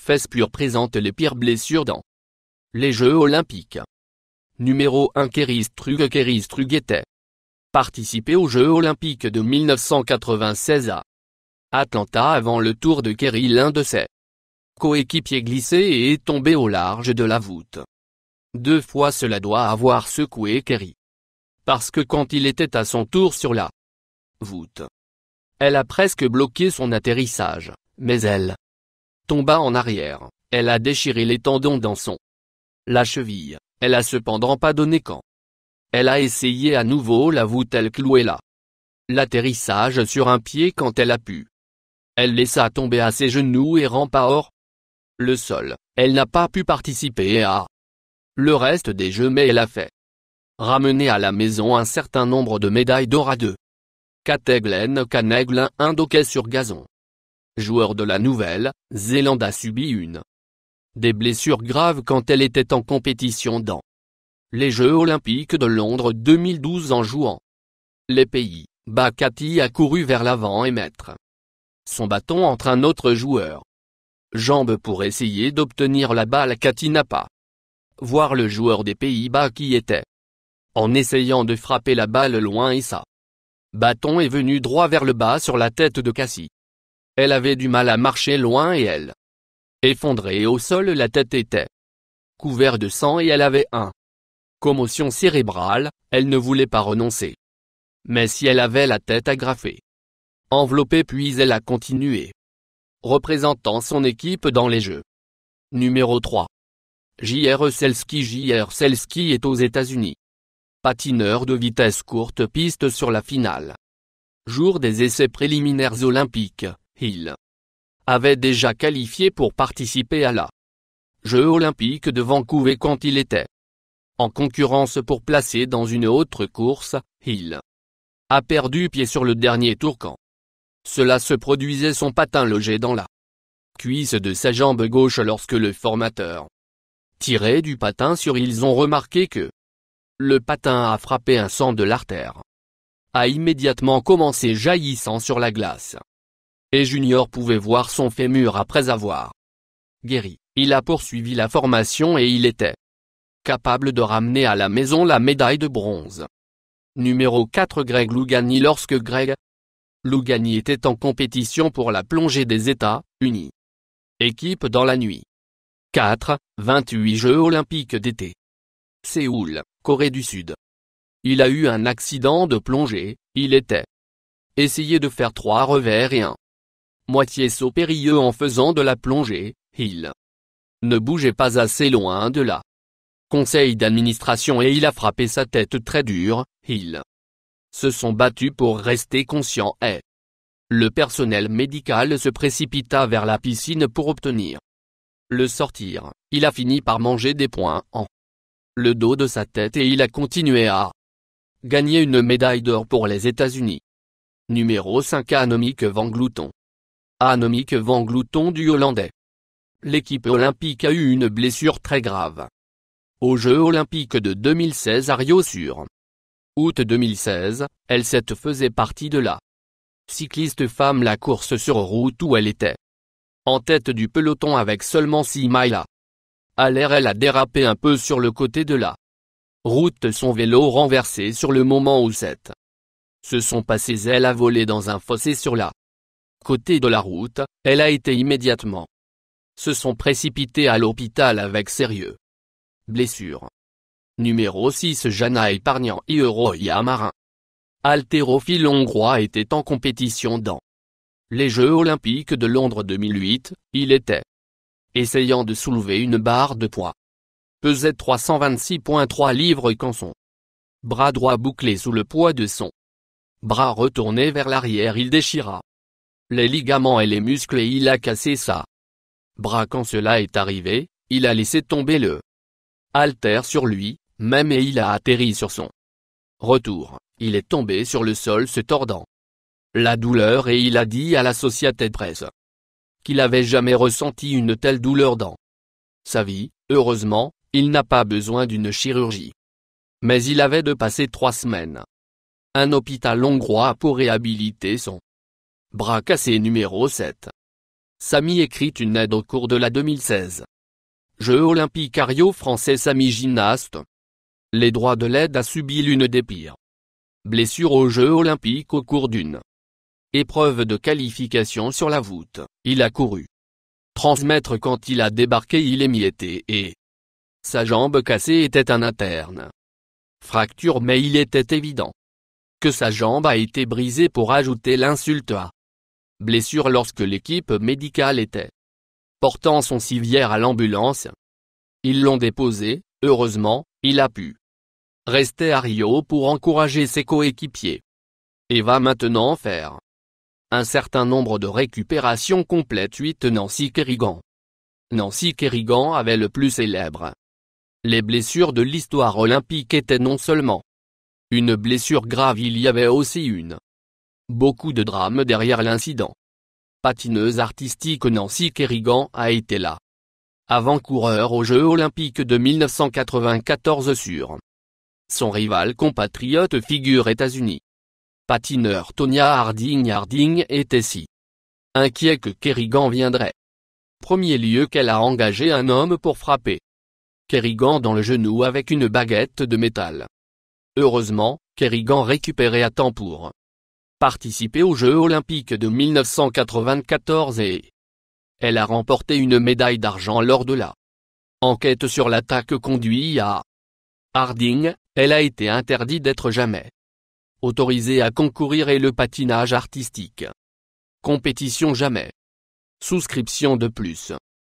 Fespur présente les pires blessures dans les Jeux Olympiques. Numéro 1 Kerry Strug était participé aux Jeux Olympiques de 1996 à Atlanta avant le tour de Kerry. L'un de ses coéquipiers glissé et est tombé au large de la voûte. 2 fois cela doit avoir secoué Kerry. Parce que quand il était à son tour sur la voûte, elle a presque bloqué son atterrissage, mais elle tomba en arrière, elle a déchiré les tendons dans la cheville, elle a cependant pas donné quand elle a essayé à nouveau la voûte, elle clouait l'atterrissage sur un pied quand elle a pu. Elle laissa tomber à ses genoux et rampa hors le sol, elle n'a pas pu participer à le reste des Jeux, mais elle a fait ramener à la maison un certain nombre de médailles d'or à 2. Glenn Canegl, un hockey sur gazon. Joueur de la Nouvelle-Zélande, a subi une des blessures graves quand elle était en compétition dans les Jeux Olympiques de Londres 2012 en jouant les Pays-Bas. Cathy a couru vers l'avant et mettre son bâton entre un autre joueur jambe pour essayer d'obtenir la balle. Cathy n'a pas voir le joueur des Pays-Bas qui était en essayant de frapper la balle loin et sa bâton est venu droit vers le bas sur la tête de Cassie. Elle avait du mal à marcher loin et elle effondrée au sol, la tête était couverte de sang et elle avait une commotion cérébrale, elle ne voulait pas renoncer. Mais si elle avait la tête agrafée, enveloppée, puis elle a continué. Représentant son équipe dans les Jeux. Numéro 3. J.R. Selski est aux États-Unis. Patineur de vitesse courte piste sur la finale. Jour des essais préliminaires olympiques, il avait déjà qualifié pour participer à la Jeux Olympiques de Vancouver quand il était en concurrence pour placer dans une autre course. Il a perdu pied sur le dernier tour quand cela se produisait, son patin logé dans la cuisse de sa jambe gauche lorsque le formateur tirait du patin sur. Ils ont remarqué que le patin a frappé un sang de l'artère a immédiatement commencé jaillissant sur la glace. Et Junior pouvait voir son fémur après avoir guéri. Il a poursuivi la formation et il était capable de ramener à la maison la médaille de bronze. Numéro 4 Greg Loughanie. Lorsque Greg Loughanie était en compétition pour la plongée des États-Unis, équipe dans la nuit 28 Jeux Olympiques d'été. Séoul, Corée du Sud. Il a eu un accident de plongée, il était essayé de faire 3 revers et un moitié saut périlleux en faisant de la plongée. Il ne bougeait pas assez loin de la conseil d'administration et il a frappé sa tête très dur. Ils se sont battus pour rester conscients et le personnel médical se précipita vers la piscine pour obtenir le sortir. Il a fini par manger des points en le dos de sa tête et il a continué à gagner une médaille d'or pour les États-Unis. Numéro 5 Annemiek van Vleuten. Annemiek van Vleuten du Hollandais. L'équipe olympique a eu une blessure très grave aux Jeux Olympiques de 2016 à Rio sur août 2016, elle faisait partie de la cycliste femme, la course sur route où elle était en tête du peloton avec seulement 6 miles à l'air. Elle a dérapé un peu sur le côté de la route, son vélo renversé sur le moment où se sont passées. Elle a volé dans un fossé sur la côté de la route, elle a été immédiatement se sont précipités à l'hôpital avec sérieux blessures. Numéro 6 Jana Epargnan Euroia Marin. Haltérophile hongrois était en compétition dans les Jeux Olympiques de Londres 2008, il était essayant de soulever une barre de poids. Pesait 326,3 livres quand son bras droit bouclé sous le poids de son bras retourné vers l'arrière, il déchira les ligaments et les muscles et il a cassé sa bras. Quand cela est arrivé, il a laissé tomber le haltère sur lui même et il a atterri sur son retour. Il est tombé sur le sol se tordant la douleur et il a dit à l'Associated Press qu'il avait jamais ressenti une telle douleur dans sa vie. Heureusement, il n'a pas besoin d'une chirurgie. Mais il avait de passer 3 semaines à un hôpital hongrois pour réhabiliter son bras cassé. Numéro 7. Samy écrit une aide au cours de la 2016. Jeux olympiques à Rio français Samy gymnaste. Les droits de l'aide a subi l'une des pires blessures aux Jeux olympiques au cours d'une épreuve de qualification sur la voûte. Il a couru 30 mètres quand il a débarqué, il émietté et sa jambe cassée était un interne fracture, mais il était évident que sa jambe a été brisée, pour ajouter l'insulte à blessure lorsque l'équipe médicale était portant son civière à l'ambulance. Ils l'ont déposé. Heureusement, il a pu rester à Rio pour encourager ses coéquipiers et va maintenant faire un certain nombre de récupérations complètes. 8. Nancy Kerrigan. Nancy Kerrigan avait le plus célèbre les blessures de l'histoire olympique étaient non seulement une blessure grave, il y avait aussi beaucoup de drames derrière l'incident. Patineuse artistique, Nancy Kerrigan a été là avant-coureur aux Jeux olympiques de 1994 sur son rival compatriote figure États-Unis. Patineur Tonya Harding. Harding était si inquiet que Kerrigan viendrait. Premier lieu qu'elle a engagé un homme pour frapper Kerrigan dans le genou avec une baguette de métal. Heureusement, Kerrigan récupérait à temps pour participer aux Jeux olympiques de 1994 et elle a remporté une médaille d'argent lors de la enquête sur l'attaque conduite à Harding. Elle a été interdite d'être jamais autorisée à concourir et le patinage artistique. Compétition jamais. Souscription de plus.